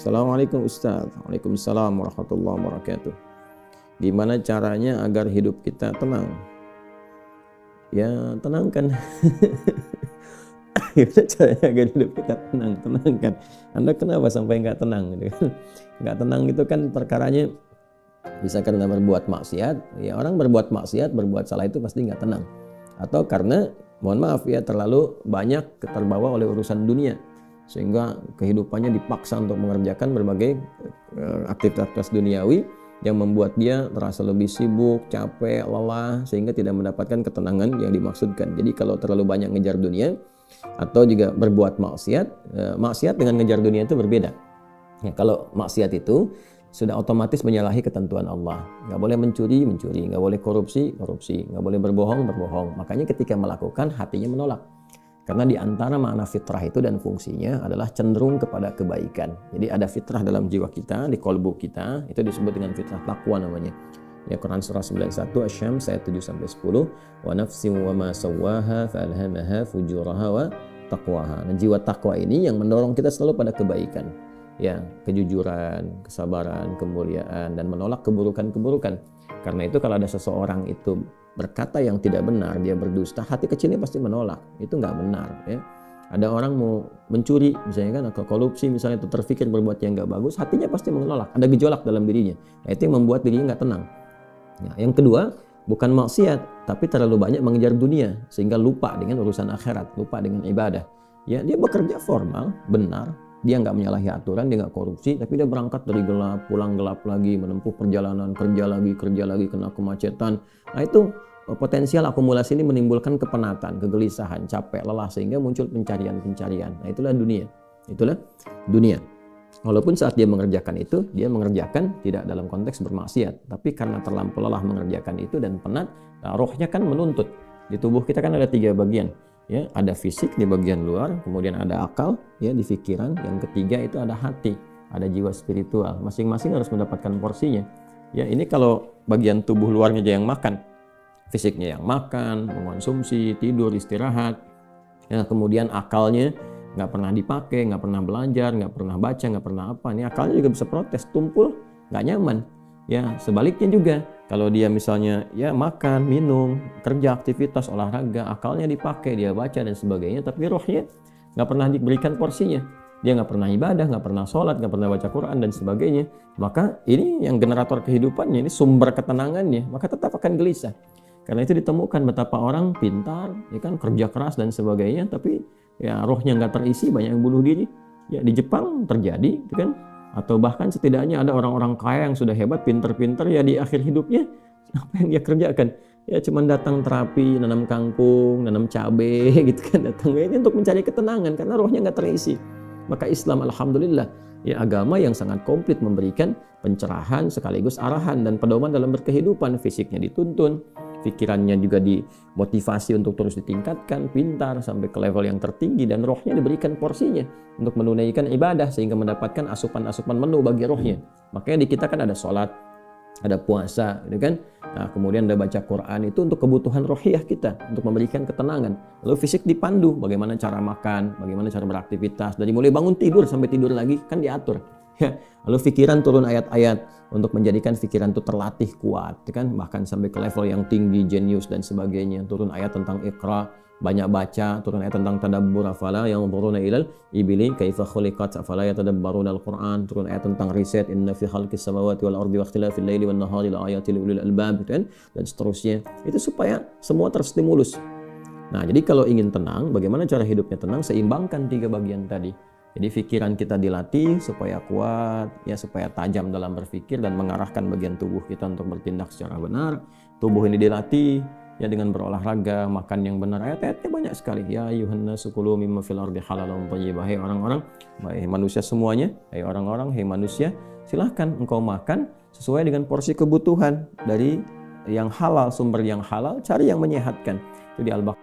Assalamualaikum Ustaz. Waalaikumsalam warahmatullahi wabarakatuh. Gimana caranya agar hidup kita tenang? Ya, tenangkan. Gimana caranya agar hidup kita tenang? Tenangkan. Anda kenapa sampai nggak tenang? Gitu kan? Nggak tenang itu kan perkaranya bisa karena berbuat maksiat. Ya, orang berbuat maksiat, berbuat salah itu pasti nggak tenang. Atau karena, mohon maaf ya, terlalu banyak terbawa oleh urusan dunia, sehingga kehidupannya dipaksa untuk mengerjakan berbagai aktivitas duniawi yang membuat dia terasa lebih sibuk, capek, lelah, sehingga tidak mendapatkan ketenangan yang dimaksudkan. Jadi kalau terlalu banyak ngejar dunia atau juga berbuat maksiat, maksiat dengan ngejar dunia itu berbeda. Ya, kalau maksiat itu sudah otomatis menyalahi ketentuan Allah. Nggak boleh mencuri, nggak boleh korupsi, nggak boleh berbohong. Makanya ketika melakukan, hatinya menolak. Karena di antara makna fitrah itu dan fungsinya adalah cenderung kepada kebaikan. Jadi ada fitrah dalam jiwa kita, di kolbu kita, itu disebut dengan fitrah taqwa namanya. Ya, Quran surah 91 Asy-Syams ayat 7-10, wa nafsin wa ma sawwaha fa'alhamaha fujuraha wa taqwaha. Nah, jiwa takwa ini yang mendorong kita selalu pada kebaikan. Ya, kejujuran, kesabaran, kemuliaan, dan menolak keburukan-keburukan. Karena itu kalau ada seseorang itu berkata yang tidak benar, dia berdusta, hati kecilnya pasti menolak. Itu nggak benar. Ya. Ada orang mau mencuri, misalnya kan, atau korupsi, misalnya, itu terfikir berbuat yang nggak bagus, hatinya pasti menolak. Ada gejolak dalam dirinya. Nah, itu yang membuat dirinya nggak tenang. Nah, yang kedua, bukan maksiat, tapi terlalu banyak mengejar dunia, sehingga lupa dengan urusan akhirat, lupa dengan ibadah. Ya, dia bekerja formal, benar. Dia nggak menyalahi aturan, dia nggak korupsi, tapi dia berangkat dari gelap, pulang gelap lagi, menempuh perjalanan, kerja lagi, kena kemacetan. Nah, itu potensial akumulasi ini menimbulkan kepenatan, kegelisahan, capek, lelah, sehingga muncul pencarian. Nah, itulah dunia. Walaupun saat dia mengerjakan itu, dia mengerjakan tidak dalam konteks bermaksiat, tapi karena terlampau lelah mengerjakan itu dan penat, nah, rohnya kan menuntut. Di tubuh kita kan ada 3 bagian. Ya, ada fisik di bagian luar, kemudian ada akal ya di pikiran, yang ketiga itu ada hati, ada jiwa spiritual. Masing-masing harus mendapatkan porsinya. Ya, ini kalau bagian tubuh luarnya aja yang makan, fisiknya yang makan, mengonsumsi, tidur, istirahat. Ya, kemudian akalnya nggak pernah dipakai, nggak pernah belajar, nggak pernah baca, nggak pernah apa. Ini akalnya juga bisa protes, tumpul, nggak nyaman. Ya, sebaliknya juga. Kalau dia misalnya ya makan, minum, kerja, aktivitas, olahraga, akalnya dipakai, dia baca dan sebagainya, tapi rohnya nggak pernah diberikan porsinya. Dia nggak pernah ibadah, nggak pernah sholat, nggak pernah baca Quran dan sebagainya. Maka ini yang generator kehidupannya, ini sumber ketenangannya, maka tetap akan gelisah. Karena itu ditemukan betapa orang pintar, ya kan, kerja keras dan sebagainya, tapi ya rohnya nggak terisi, banyak yang bunuh diri. Ya, di Jepang terjadi, gitu kan. Atau bahkan setidaknya ada orang-orang kaya yang sudah hebat, pinter-pinter, ya di akhir hidupnya apa yang dia kerjakan? Ya cuma datang terapi, nanam kangkung, nanam cabai gitu kan, datang ini untuk mencari ketenangan karena rohnya nggak terisi. Maka Islam, alhamdulillah, ya agama yang sangat komplit, memberikan pencerahan sekaligus arahan dan pedoman dalam berkehidupan. Fisiknya dituntun, pikirannya juga dimotivasi untuk terus ditingkatkan, pintar sampai ke level yang tertinggi, dan rohnya diberikan porsinya untuk menunaikan ibadah sehingga mendapatkan asupan-asupan menu bagi rohnya. Makanya di kita kan ada sholat, ada puasa, gitu kan. Nah, kemudian ada baca Quran, itu untuk kebutuhan rohiyah kita, untuk memberikan ketenangan. Lalu fisik dipandu, bagaimana cara makan, bagaimana cara beraktivitas, dari mulai bangun tidur sampai tidur lagi kan diatur. Ya, lalu pikiran turun ayat-ayat untuk menjadikan pikiran itu terlatih kuat, kan, bahkan sampai ke level yang tinggi, jenius dan sebagainya. Turun ayat tentang Iqra, banyak baca, turun ayat tentang tadabbur, afala yanzuruna ilal ibili kaifa khuliqat afala yatadabbaruna al-Qur'an, turun ayat tentang riset, inna fi khalqis samawati wal ardi wa ikhtilafil laili wan nahari la ayatil ulil albab, kan, dan seterusnya. Itu supaya semua terstimulus. Nah, jadi kalau ingin tenang, bagaimana cara hidupnya tenang? Seimbangkan 3 bagian tadi. Jadi pikiran kita dilatih supaya kuat, ya supaya tajam dalam berpikir dan mengarahkan bagian tubuh kita untuk bertindak secara benar. Tubuh ini dilatih ya dengan berolahraga, makan yang benar. Ayat-ayatnya banyak sekali. Ya ayyuhan nasu kulu mimma fil ardi halalan thayyibah. Hai orang-orang, hai manusia semuanya, hai orang-orang, hai manusia, silahkan engkau makan sesuai dengan porsi kebutuhan dari yang halal, sumber yang halal, cari yang menyehatkan. Itu di Al-Baqarah